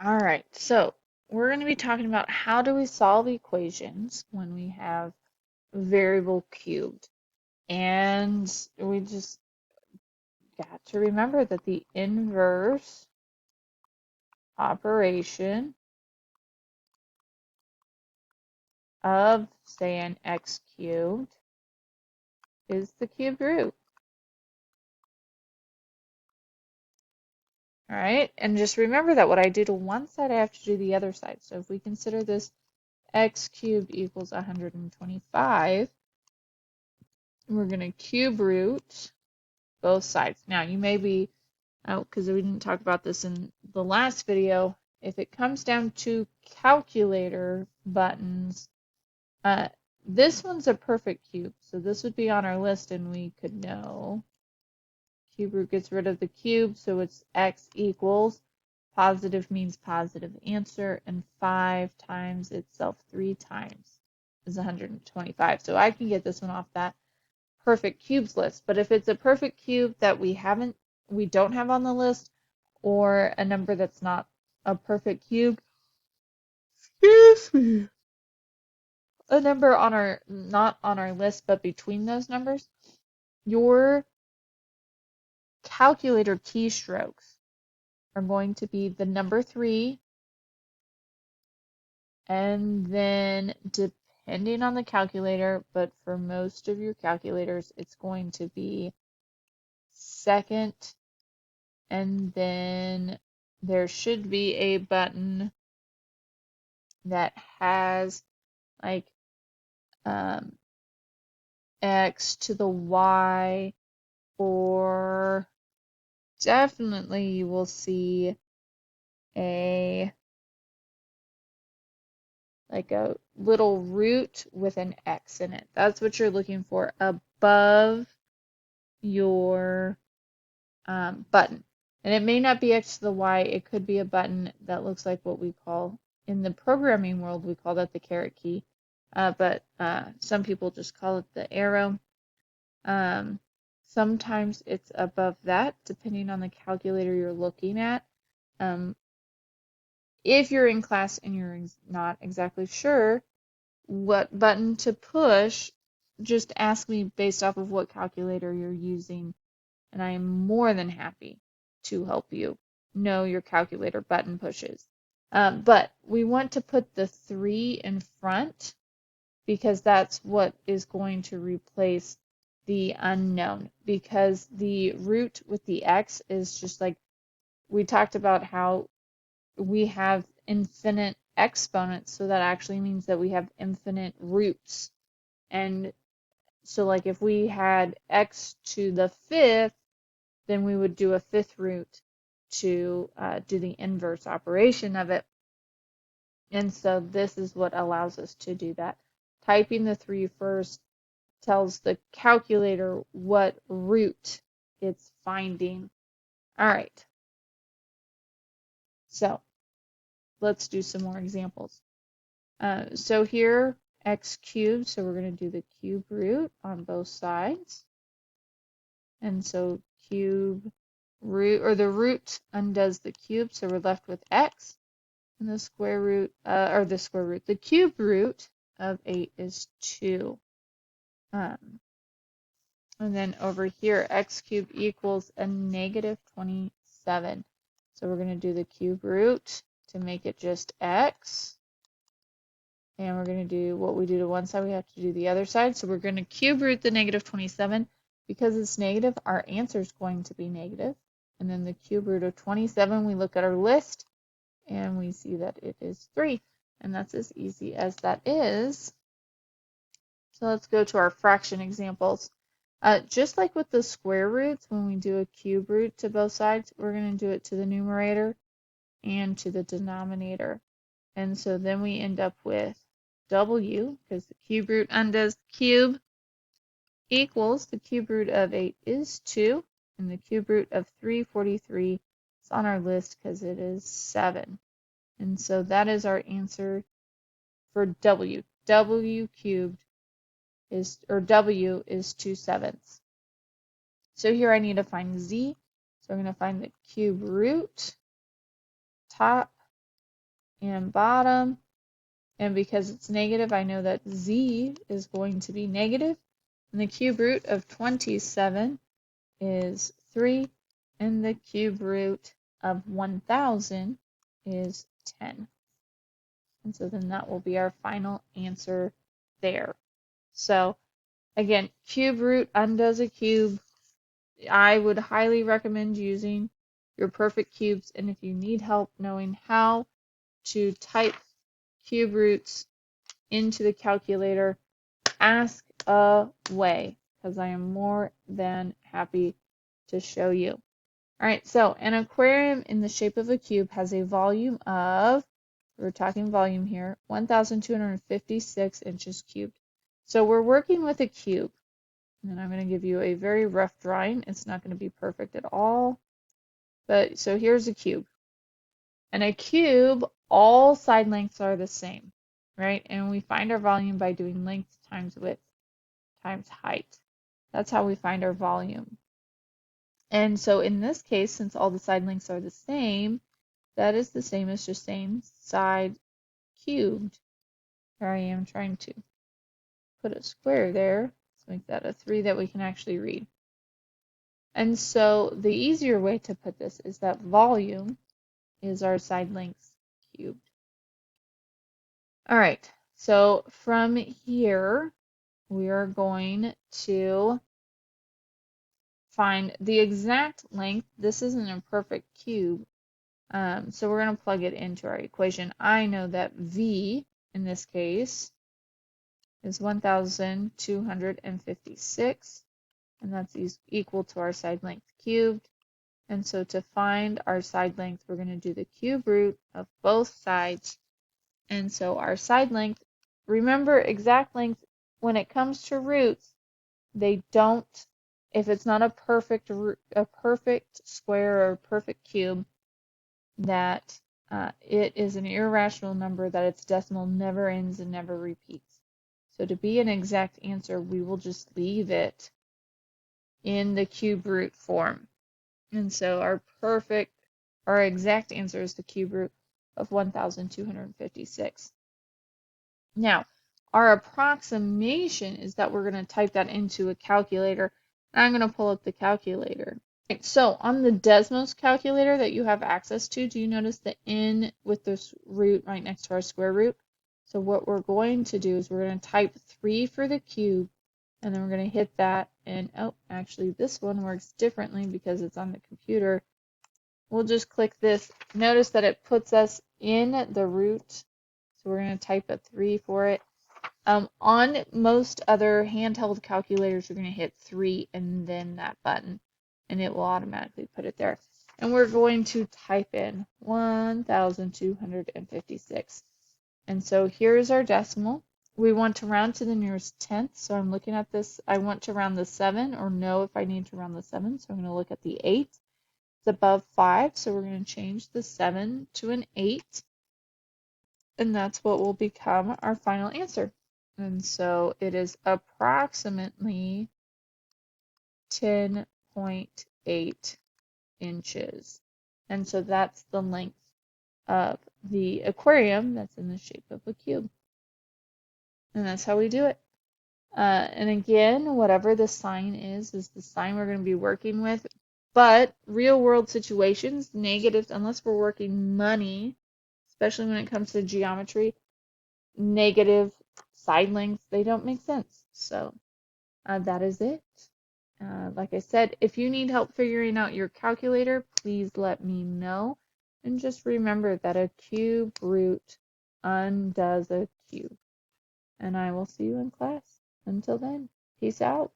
All right, so we're going to be talking about how do we solve equations when we have variable cubed. And we just got to remember that the inverse operation of, say, an x cubed is the cube root. All right, and just remember that what I do to one side, I have to do the other side. So if we consider this x cubed equals 125, we're going to cube root both sides. Now, you may be, because we didn't talk about this in the last video, if it comes down to calculator buttons, uh, this one's a perfect cube. So this would be on our list and we could know. Cube root gets rid of the cube, so it's x equals. Positive means positive answer, and 5 times itself 3 times is 125. So I can get this one off that perfect cubes list. But if it's a perfect cube that we don't have on the list, or a number that's not a perfect cube, excuse me, a number on our not on our list but between those numbers, your calculator keystrokes are going to be the number 3, and then depending on the calculator, but for most of your calculators, it's going to be second, and then there should be a button that has like x to the y, or definitely you will see a like a little root with an x in it. That's what you're looking for above your button. And it may not be x to the y, it could be a button that looks like what we call, in the programming world, we call that the caret key. But some people just call it the arrow. Sometimes it's above that, depending on the calculator you're looking at. If you're in class and you're not exactly sure what button to push, just ask me based off of what calculator you're using, and I am more than happy to help you know your calculator button pushes. But we want to put the 3 in front because that's what is going to replace the unknown, because the root with the x is just like we talked about how we have infinite exponents, so that actually means that we have infinite roots. And so like if we had x to the 5th, then we would do a 5th root to do the inverse operation of it. And so this is what allows us to do that. Typing the 3 first tells the calculator what root it's finding. All right, so let's do some more examples. So here, x cubed, so we're going to do the cube root on both sides. And so cube root, or the root undoes the cube, so we're left with x. And the square root, the cube root of 8 is 2. And then over here, x cubed equals a negative 27. So we're going to do the cube root to make it just x. And we're going to do what we do to one side, we have to do the other side. So we're going to cube root the negative 27. Because it's negative, our answer is going to be negative. And then the cube root of 27, we look at our list, and we see that it is 3. And that's as easy as that is. So let's go to our fraction examples. Just like with the square roots, when we do a cube root to both sides, we're going to do it to the numerator and to the denominator. And so then we end up with w, because the cube root undoes the cube, equals the cube root of 8 is 2, and the cube root of 343 is on our list because it is 7. And so that is our answer for w. W cubed is, or w is 2/7. So here I need to find z. So I'm going to find the cube root, top, and bottom. And because it's negative, I know that z is going to be negative. And the cube root of 27 is 3. And the cube root of 1000 is 10. And so then that will be our final answer there. So again, cube root undoes a cube. I would highly recommend using your perfect cubes. And if you need help knowing how to type cube roots into the calculator, ask away, because I am more than happy to show you. All right, so an aquarium in the shape of a cube has a volume of, we're talking volume here, 1,256 inches cubed. So we're working with a cube, and I'm going to give you a very rough drawing. It's not going to be perfect at all, but so here's a cube. And a cube, all side lengths are the same, right? And we find our volume by doing length times width times height. That's how we find our volume. And so in this case, since all the side lengths are the same, that is the same as just saying side cubed. Here I am trying to put a square there. Let's make that a 3 that we can actually read. And so the easier way to put this is that volume is our side lengths cubed. All right, so from here, we are going to find the exact length. This isn't a perfect cube, so we're going to plug it into our equation. I know that V, in this case, is 1,256, and that's equal to our side length cubed. And so to find our side length, we're going to do the cube root of both sides. And so our side length, remember exact length, when it comes to roots, they don't, if it's not a perfect square or a perfect cube, that it is an irrational number, that its decimal never ends and never repeats. So to be an exact answer, we will just leave it in the cube root form. And so our exact answer is the cube root of 1,256. Now, our approximation is that we're going to type that into a calculator. And I'm going to pull up the calculator. So on the Desmos calculator that you have access to, do you notice the N with this root right next to our square root? So what we're going to do is we're going to type 3 for the cube, and then we're going to hit that. And oh, actually this one works differently because it's on the computer. We'll just click this. Notice that it puts us in the root. So we're going to type a 3 for it. On most other handheld calculators, you're going to hit 3 and then that button, and it will automatically put it there. And we're going to type in 1,256. And so here's our decimal. We want to round to the nearest tenth, so I'm looking at this. I want to round the 7, or know if I need to round the 7, so I'm going to look at the 8. It's above 5, so we're going to change the 7 to an 8. And that's what will become our final answer. And so it is approximately 10.8 inches. And so that's the length of the aquarium that's in the shape of a cube. And that's how we do it. And again, whatever the sign is the sign we're going to be working with. But real world situations, negatives, unless we're working money, especially when it comes to geometry, negative side lengths, they don't make sense. So that is it. Like I said, if you need help figuring out your calculator, please let me know. And just remember that a cube root undoes a cube. And I will see you in class. Until then, peace out.